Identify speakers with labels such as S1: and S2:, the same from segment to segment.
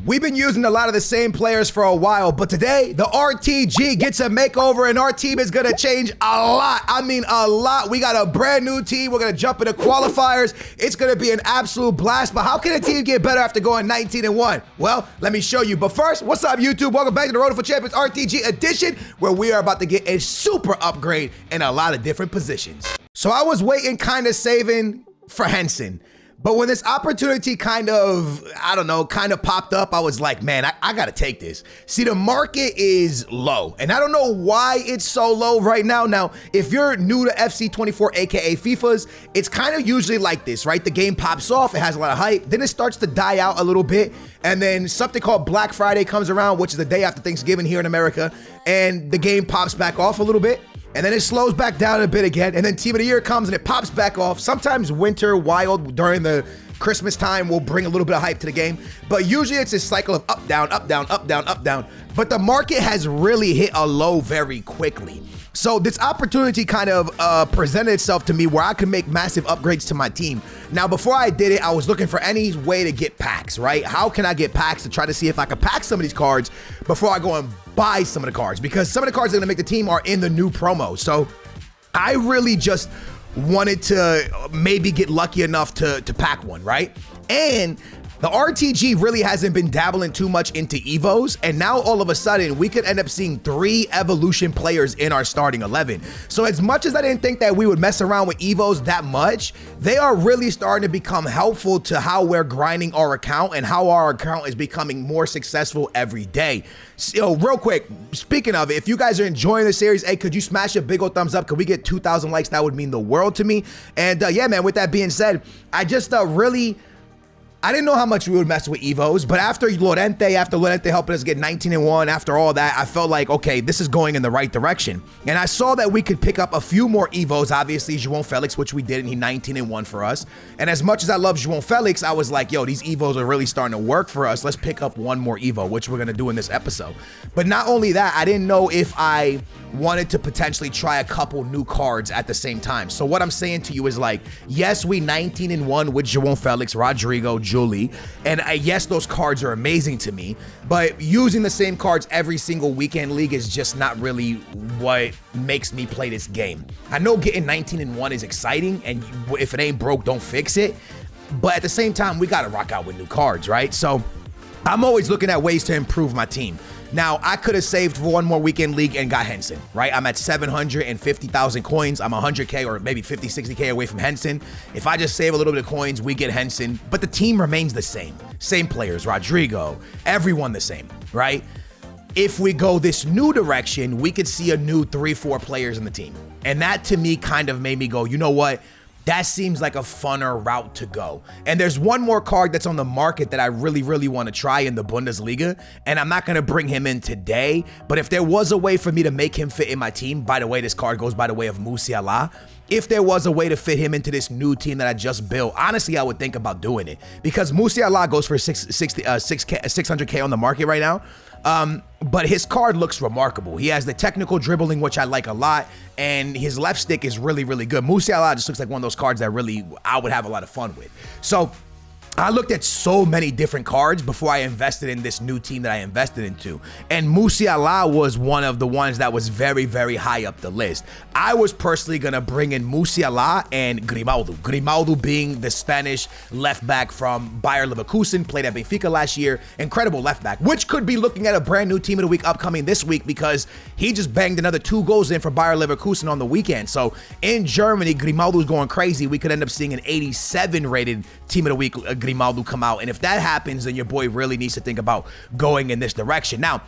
S1: We've been using a lot of the same players for a while, but today the RTG gets a makeover and our team is gonna change a lot. I mean a lot. We got a brand new team. We're gonna jump into qualifiers. It's gonna be an absolute blast, but how can a team get better after going 19-1? Well, let me show you. But first, what's up YouTube? Welcome back to the Road for Champions RTG edition, where we are about to get a super upgrade in a lot of different positions. So I was waiting, kind of saving for Henson. But when this opportunity kind of popped up, I was like, man, I gotta take this. See, the market is low, and I don't know why it's so low right now. Now, if you're new to FC24, AKA FIFA's, it's kind of usually like this, right? The game pops off, it has a lot of hype, then it starts to die out a little bit, and then something called Black Friday comes around, which is the day after Thanksgiving here in America, and the game pops back off a little bit. And then it slows back down a bit again, and then Team of the Year comes and it pops back off. Sometimes Winter Wild during the Christmas time will bring a little bit of hype to the game, but usually it's a cycle of up, down, up, down, up, down, up, down. But the market has really hit a low very quickly. So this opportunity kind of presented itself to me where I could make massive upgrades to my team. Now, before I did it, I was looking for any way to get packs, right? How can I get packs to try to see if I could pack some of these cards before I go and buy some of the cards? Because some of the cards that are gonna make the team are in the new promo. So I really just wanted to maybe get lucky enough to pack one, right? And the RTG really hasn't been dabbling too much into Evos, and now all of a sudden we could end up seeing 3 evolution players in our starting 11. So as much as I didn't think that we would mess around with Evos that much, they are really starting to become helpful to how we're grinding our account and how our account is becoming more successful every day. So real quick, speaking of it, if you guys are enjoying the series, hey, could you smash a big old thumbs up? Could we get 2,000 likes? That would mean the world to me. And yeah, man, with that being said, I just I didn't know how much we would mess with Evos, but after Lorente helping us get 19-1, after all that, I felt like, okay, this is going in the right direction. And I saw that we could pick up a few more Evos, obviously, João Felix, which we did, and he 19-1 for us. And as much as I love João Felix, I was like, yo, these Evos are really starting to work for us. Let's pick up one more Evo, which we're gonna do in this episode. But not only that, I didn't know if I wanted to potentially try a couple new cards at the same time. So what I'm saying to you is like, yes, we 19-1 with João Felix, Rodrigo, Julie, and yes, those cards are amazing to me, but using the same cards every single weekend league is just not really what makes me play this game. I know getting 19-1 is exciting, and if it ain't broke, don't fix it, but at the same time, we gotta rock out with new cards, right? So I'm always looking at ways to improve my team. Now, I could have saved for one more weekend league and got Henson, right? I'm at 750,000 coins. I'm 100K or maybe 50, 60K away from Henson. If I just save a little bit of coins, we get Henson, but the team remains the same. Same players, Rodrigo, everyone the same, right? If we go this new direction, we could see a new 3-4 players in the team. And that to me kind of made me go, you know what? That seems like a funner route to go. And there's one more card that's on the market that I really, really want to try in the Bundesliga. And I'm not going to bring him in today, but if there was a way for me to make him fit in my team, by the way, this card goes by the way of Musiala. If there was a way to fit him into this new team that I just built, honestly, I would think about doing it because Musiala goes for 600K on the market right now. But his card looks remarkable. He has the technical dribbling, which I like a lot, and his left stick is really, really good. Musiala just looks like one of those cards that really I would have a lot of fun with. So I looked at so many different cards before I invested in this new team that I invested into. And Musiala was one of the ones that was very, very high up the list. I was personally going to bring in Musiala and Grimaldo. Grimaldo being the Spanish left back from Bayer Leverkusen, played at Benfica last year. Incredible left back, which could be looking at a brand new team of the week upcoming this week because he just banged another 2 goals in for Bayer Leverkusen on the weekend. So in Germany, Grimaldo's going crazy. We could end up seeing an 87 rated team of the week Grimaldo come out, and if that happens, then your boy really needs to think about going in this direction. Now,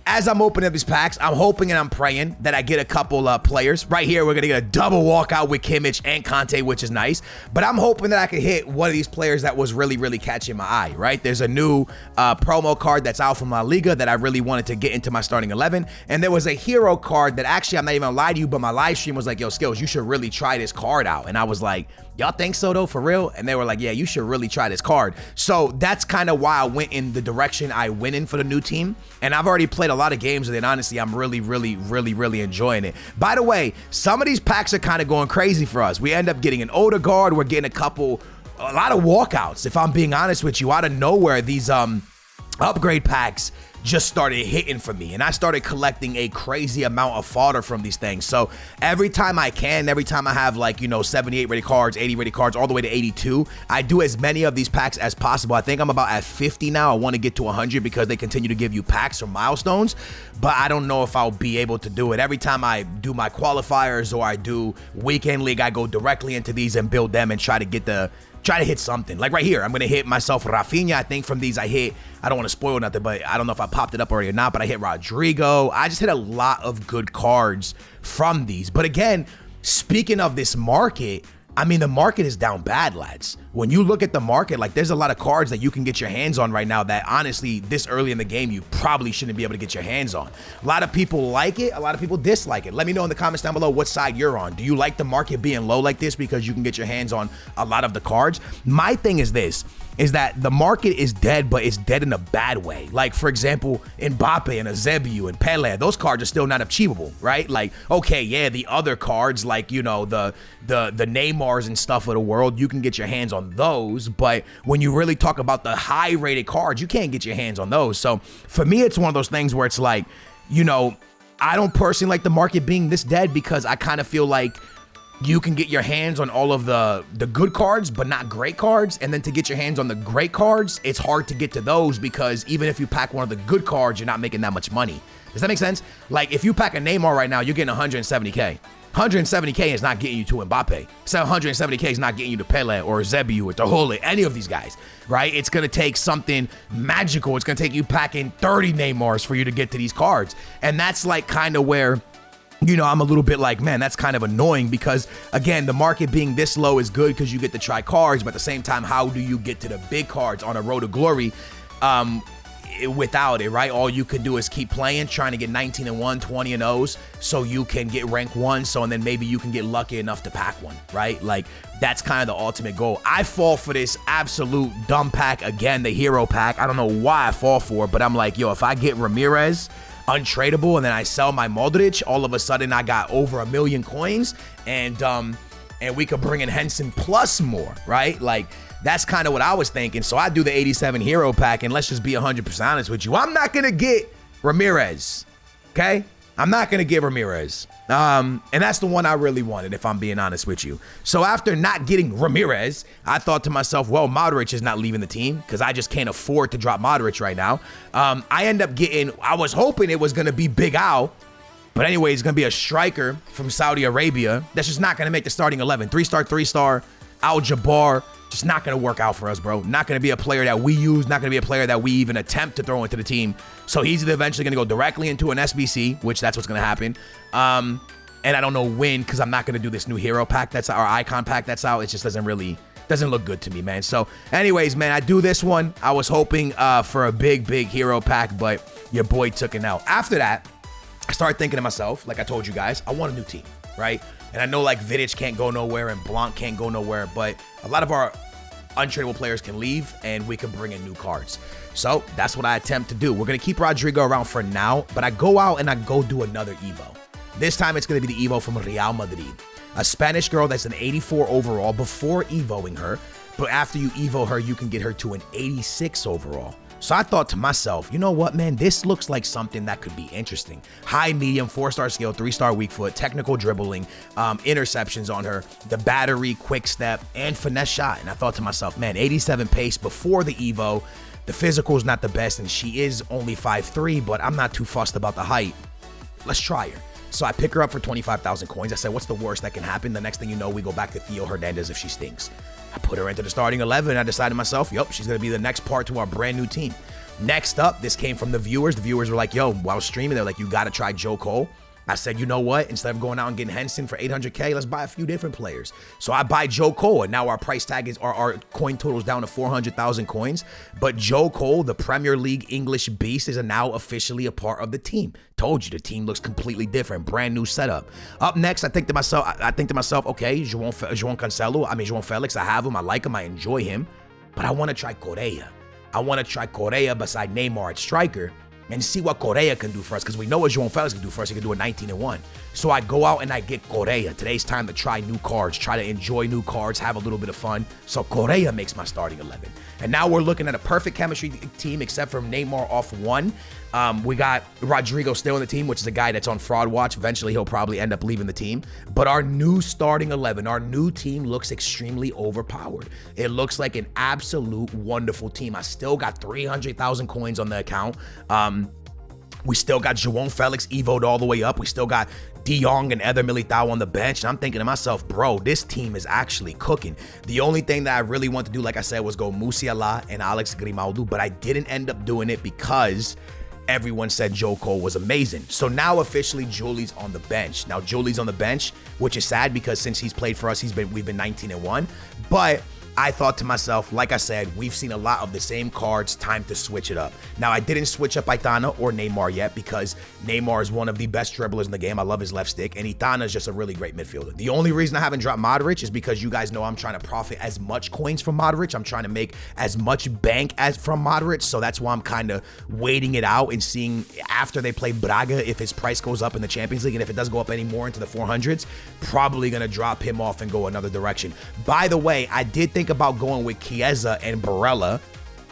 S1: as I'm opening up these packs, I'm hoping and I'm praying that I get a couple players. Right here, we're going to get a double walkout with Kimmich and Conte, which is nice. But I'm hoping that I can hit one of these players that was really, really catching my eye, right? There's a new promo card that's out from La Liga that I really wanted to get into my starting 11. And there was a hero card that actually, I'm not even going to lie to you, but my live stream was like, yo, Skills, you should really try this card out. And I was like, y'all think so though, for real? And they were like, yeah, you should really try this card. So that's kind of why I went in the direction I went in for the new team. And I've already played a lot of games with it. Honestly, I'm really, really, really, really enjoying it. By the way, some of these packs are kind of going crazy for us. We end up getting an Odegaard. We're getting a lot of walkouts, if I'm being honest with you, out of nowhere. These upgrade packs just started hitting for me, and I started collecting a crazy amount of fodder from these things. So every time I can, every time I have like, 78 ready cards, 80 ready cards, all the way to 82, I do as many of these packs as possible. I think I'm about at 50 now. I want to get to 100 because they continue to give you packs or milestones, but I don't know if I'll be able to do it. Every time I do my qualifiers or I do weekend league, I go directly into these and build them and try to hit something. Like right here, I'm going to hit myself Rafinha. I think from these I don't want to spoil nothing, but I don't know if I popped it up already or not, but I hit Rodrigo. I just hit a lot of good cards from these. But again, speaking of this market, I mean, the market is down bad, lads. When you look at the market, like there's a lot of cards that you can get your hands on right now that honestly, this early in the game, you probably shouldn't be able to get your hands on. A lot of people like it. A lot of people dislike it. Let me know in the comments down below what side you're on. Do you like the market being low like this because you can get your hands on a lot of the cards? My thing is this, is that the market is dead, but it's dead in a bad way. Like, for example, Mbappe and Eusebio and Pele, those cards are still not achievable, right? Like, okay, yeah, the other cards, like, the Neymars and stuff of the world, you can get your hands on those, but when you really talk about the high-rated cards, you can't get your hands on those. So, for me, it's one of those things where it's like, I don't personally like the market being this dead because I kind of feel like you can get your hands on all of the good cards, but not great cards. And then to get your hands on the great cards, it's hard to get to those because even if you pack one of the good cards, you're not making that much money. Does that make sense? Like if you pack a Neymar right now, you're getting 170K. 170K is not getting you to Mbappe. So 170K is not getting you to Pele or Eusebio or Tahole, any of these guys, right? It's going to take something magical. It's going to take you packing 30 Neymars for you to get to these cards. And that's like kind of where, I'm a little bit like, man, that's kind of annoying because, again, the market being this low is good because you get to try cards, but at the same time, how do you get to the big cards on a road to glory without it, right? All you can do is keep playing, trying to get 19 and 1, 20 and 0s so you can get rank 1, and then maybe you can get lucky enough to pack one, right? Like, that's kind of the ultimate goal. I fall for this absolute dumb pack again, the hero pack. I don't know why I fall for it, but I'm like, yo, if I get Ramirez untradeable and then I sell my Modric, all of a sudden I got over 1 million coins and we could bring in Henson plus more, right? Like that's kind of what I was thinking. So I do the 87 hero pack, and let's just be 100% honest with you. I'm not gonna get Ramirez, okay? I'm not gonna get Ramirez. And that's the one I really wanted, if I'm being honest with you. So after not getting Ramirez, I thought to myself, well, Modric is not leaving the team because I just can't afford to drop Modric right now. I end up getting, I was hoping it was going to be Big Al, but anyway, it's going to be a striker from Saudi Arabia. That's just not going to make the starting 11. 3-star, Al Jabbar. Just not going to work out for us, bro. Not going to be a player that we use. Not going to be a player that we even attempt to throw into the team. So he's eventually going to go directly into an SBC, which that's what's going to happen. And I don't know when, because I'm not going to do this new hero pack that's our icon pack that's out. It just doesn't look good to me, man. So anyways, man, I do this one. I was hoping for a big hero pack, but your boy took it out. After that, I started thinking to myself, like I told you guys, I want a new team, right? And I know like Vidic can't go nowhere and Blanc can't go nowhere, but a lot of our untradeable players can leave and we can bring in new cards. So that's what I attempt to do. We're going to keep Rodrigo around for now, but I go out and I go do another Evo. This time it's going to be the Evo from Real Madrid. A Spanish girl that's an 84 overall before Evoing her, but after you Evo her, you can get her to an 86 overall. So I thought to myself, you know what, man, this looks like something that could be interesting. High, medium, 4-star skill, 3-star weak foot, technical dribbling, interceptions on her, the battery, quick step, and finesse shot. And I thought to myself, man, 87 pace before the Evo. The physical is not the best, and she is only 5'3", but I'm not too fussed about the height. Let's try her. So I pick her up for 25,000 coins. I said, what's the worst that can happen? The next thing you know, we go back to Theo Hernandez if she stinks. I put her into the starting 11, and I decided to myself, yep, she's going to be the next part to our brand new team. Next up, this came from the viewers. The viewers were like, yo, while I was streaming, they're like, you got to try Joe Cole. I said, you know what? Instead of going out and getting Henson for 800K, let's buy a few different players. So I buy Joe Cole, and now our price tag is, our coin total is down to 400,000 coins. But Joe Cole, the Premier League English beast, is now officially a part of the team. Told you, the team looks completely different. Brand new setup. Up next, I think to myself, okay, João Felix, I have him. I like him. I enjoy him. But I want to try Correa. I want to try Correa beside Neymar at striker. and see what Correa can do for us, because we know what João Felix can do for us. He can do a 19-1. So I go out and I get Correa. Today's time to try new cards, try to enjoy new cards, have a little bit of fun. So Correa makes my starting 11. And now we're looking at a perfect chemistry team, except for Neymar off one. We got Rodrigo still in the team, which is a guy that's on fraud watch. Eventually, he'll probably end up leaving the team. But our new starting 11, our new team looks extremely overpowered. It looks like an absolute wonderful team. I still got 300,000 coins on the account. We still got João Felix evoed all the way up. We still got De Jong and Eder Militao on the bench. And I'm thinking to myself, bro, this team is actually cooking. The only thing that I really want to do, like I said, was go Musiala and Alex Grimaldo, but I didn't end up doing it because everyone said Joe Cole was amazing. So now officially Julie's on the bench. Now Julie's on the bench, which is sad because since he's played for us, we've been 19-1. But I thought to myself, like I said, we've seen a lot of the same cards, time to switch it up. Now, I didn't switch up Aitana or Neymar yet because Neymar is one of the best dribblers in the game. I love his left stick, and Aitana is just a really great midfielder. The only reason I haven't dropped Modric is because you guys know I'm trying to profit as much coins from Modric. I'm trying to make as much bank as from Modric, so that's why I'm kind of waiting it out and seeing after they play Braga if his price goes up in the Champions League, and if it does go up any more into the 400s, probably going to drop him off and go another direction. By the way, I did think about going with Chiesa and Barella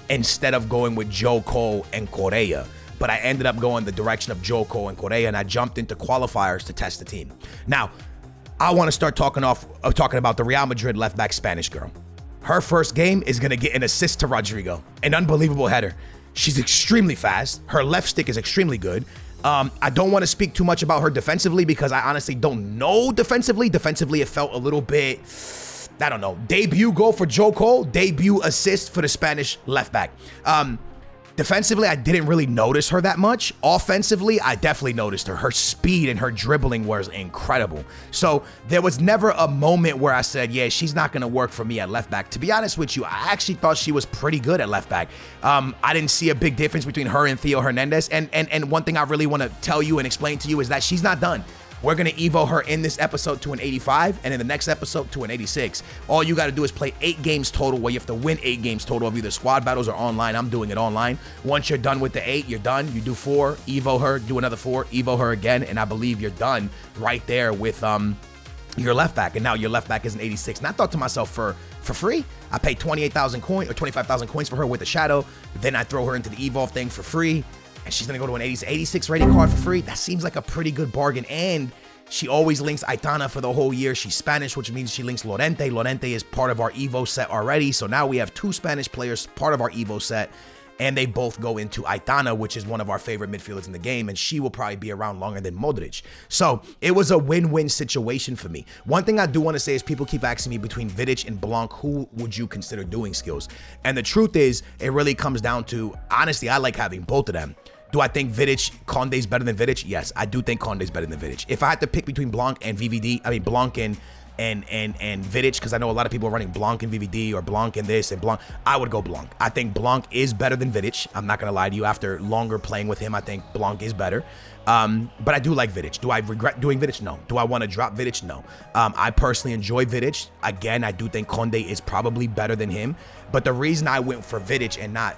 S1: instead of going with Joe Cole and Correa, but I ended up going the direction of Joe Cole and Correa, and I jumped into qualifiers to test the team. Now, I want to start talking about the Real Madrid left back Spanish girl. Her first game is going to get an assist to Rodrigo, an unbelievable header. She's extremely fast. Her left stick is extremely good. I don't want to speak too much about her defensively because I honestly don't know defensively. Defensively, it felt a little bit, I don't know. Debut goal for Joe Cole, debut assist for the Spanish left back. Defensively, I didn't really notice her that much. Offensively, I definitely noticed her. Her speed and her dribbling was incredible. So there was never a moment where I said, yeah, she's not going to work for me at left back. To be honest with you, I actually thought she was pretty good at left back. I didn't see a big difference between her and Theo Hernandez. And one thing I really want to tell you and explain to you is that she's not done. We're going to evo her in this episode to an 85 and in the next episode to an 86. All you got to do is play 8 games total, where you have to win 8 games total of either squad battles or online. I'm doing it online. Once you're done with the 8, you're done. You do 4, evo her, do another 4, evo her again, and I believe you're done right there with your left back. And now your left back is an 86. And I thought to myself, for free, I paid 28,000 coins or 25,000 coins for her with the shadow. Then I throw her into the evolve thing for free, and she's going to go to an 86 rating card for free. That seems like a pretty good bargain. And she always links Aitana for the whole year. She's Spanish, which means she links Lorente. Lorente is part of our Evo set already. So now we have 2 Spanish players part of our Evo set, and they both go into Aitana, which is one of our favorite midfielders in the game, and she will probably be around longer than Modric. So it was a win-win situation for me. One thing I do want to say is people keep asking me between Vidic and Blanc, who would you consider doing skills? And the truth is, it really comes down to, honestly, I like having both of them. Do I think Conde's better than Vidic? Yes, I do think Conde's better than Vidic. If I had to pick between Blanc and Blanc and Vidic, because I know a lot of people are running Blanc and VVD or Blanc and this and Blanc, I would go Blanc. I think Blanc is better than Vidic. I'm not gonna lie to you. After longer playing with him, I think Blanc is better. But I do like Vidic. Do I regret doing Vidic? No. Do I want to drop Vidic? No. I personally enjoy Vidic. Again, I do think Conde is probably better than him. But the reason I went for Vidic and not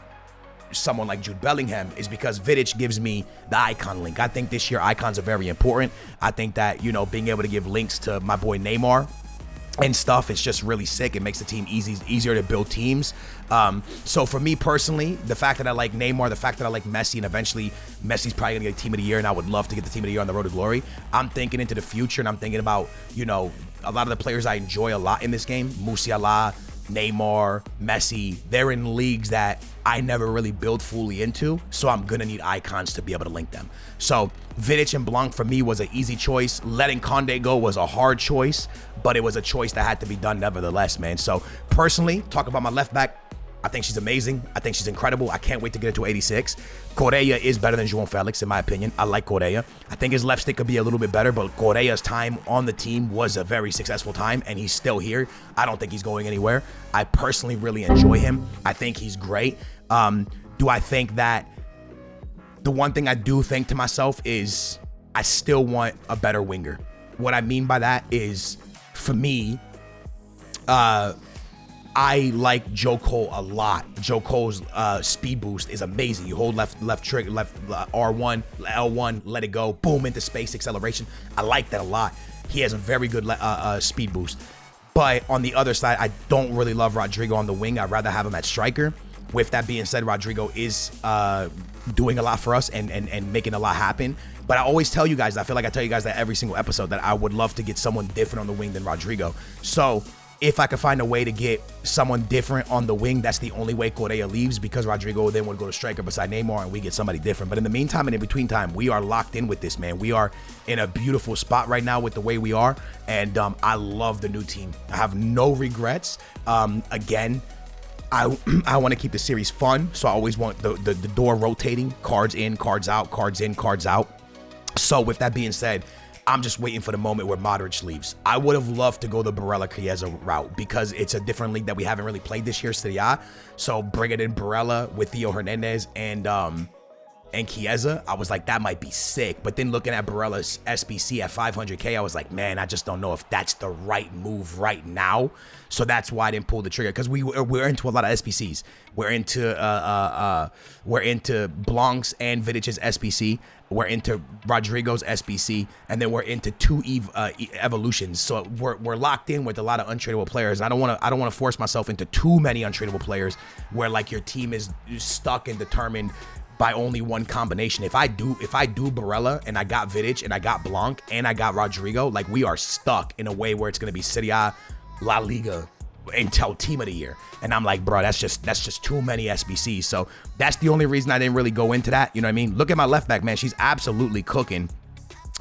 S1: someone like Jude Bellingham is because Vidic gives me the icon link. I think this year icons are very important. I think that, you know, being able to give links to my boy Neymar and stuff, it's just really sick. It makes the team easier to build teams. So for me personally, the fact that I like Neymar, the fact that I like Messi, and eventually Messi's probably gonna get team of the year, and I would love to get the team of the year on the road to glory. I'm thinking into the future, and I'm thinking about, you know, a lot of the players I enjoy a lot in this game, Musiala, Neymar, Messi, they're in leagues that I never really built fully into, so I'm gonna need icons to be able to link them. So Vidic and Blanc for me was an easy choice. Letting Conde go was a hard choice, but it was a choice that had to be done nevertheless, man. So personally, talk about my left back, I think she's amazing. I think she's incredible. I can't wait to get her to 86. Correa is better than João Felix, in my opinion. I like Correa. I think his left stick could be a little bit better, but Correa's time on the team was a very successful time, and he's still here. I don't think he's going anywhere. I personally really enjoy him. I think he's great. Do I think that the one thing I do think to myself is I still want a better winger. What I mean by that is, for me, I like Joe Cole a lot. Joe Cole's speed boost is amazing. You hold left trigger, left R1, L1, let it go, boom, into space acceleration. I like that a lot. He has a very good speed boost. But on the other side, I don't really love Rodrigo on the wing. I'd rather have him at striker. With that being said, Rodrigo is doing a lot for us and making a lot happen. But I always tell you guys, I feel like I tell you guys that every single episode, that I would love to get someone different on the wing than Rodrigo. So if I could find a way to get someone different on the wing, that's the only way Correa leaves, because Rodrigo then would go to striker beside Neymar and we get somebody different. But in the meantime and in between time, we are locked in with this, man. We are in a beautiful spot right now with the way we are. And I love the new team. I have no regrets. Again, I want to keep the series fun. So I always want the door rotating, cards in, cards out, cards in, cards out. So with that being said, I'm just waiting for the moment where Modric leaves. I would have loved to go the Barella Chiesa route, because it's a different league that we haven't really played this year, Serie A. So bringing in Barella with Theo Hernandez and Chiesa, I was like, that might be sick. But then looking at Barella's SBC at 500K, I was like, man, I just don't know if that's the right move right now. So that's why I didn't pull the trigger, because we're into a lot of SBCs. We're into Blanc's and Vidic's SBC. We're into Rodrigo's SBC, and then we're into two evolutions. So we're locked in with a lot of untradeable players. I don't want to force myself into too many untradeable players where like your team is stuck and determined by only one combination. If I do Barella and I got Vidic and I got Blanc and I got Rodrigo, like we are stuck in a way where it's going to be Serie A, La Liga until team of the year. And I'm like, bro, that's just too many SBCs. So that's the only reason I didn't really go into that. You know what I mean? Look at my left back, man. She's absolutely cooking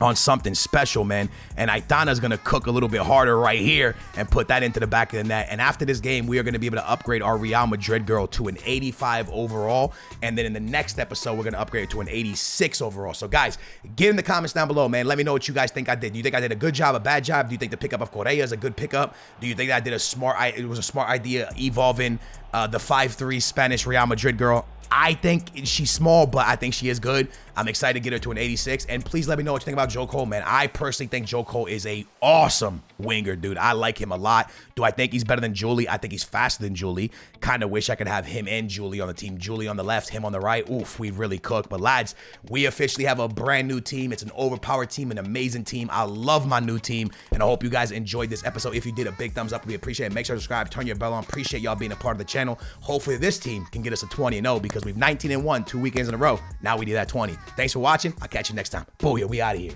S1: on something special, man. And Aitana's gonna cook a little bit harder right here and put that into the back of the net. And after this game, we are gonna be able to upgrade our Real Madrid girl to an 85 overall. And then in the next episode, we're gonna upgrade it to an 86 overall. So guys, get in the comments down below, man. Let me know what you guys think I did. Do you think I did a good job, a bad job? Do you think the pickup of Correa is a good pickup? Do you think that I did it was a smart idea evolving the 5'3" Spanish Real Madrid girl? I think she's small, but I think she is good. I'm excited to get her to an 86. And please let me know what you think about Joe Cole, man. I personally think Joe Cole is a awesome winger, dude. I like him a lot. Do I think he's better than Julie? I think he's faster than Julie. Kind of wish I could have him and Julie on the team. Julie on the left, him on the right. Oof, we really cook. But lads, we officially have a brand new team. It's an overpowered team, an amazing team. I love my new team, and I hope you guys enjoyed this episode. If you did, a big thumbs up. We appreciate it. Make sure to subscribe, turn your bell on. Appreciate y'all being a part of the channel. Hopefully this team can get us a 20-0, because we've 19-1 2 weekends in a row. Now we need that 20. Thanks for watching. I'll catch you next time. Booyah, we out of here.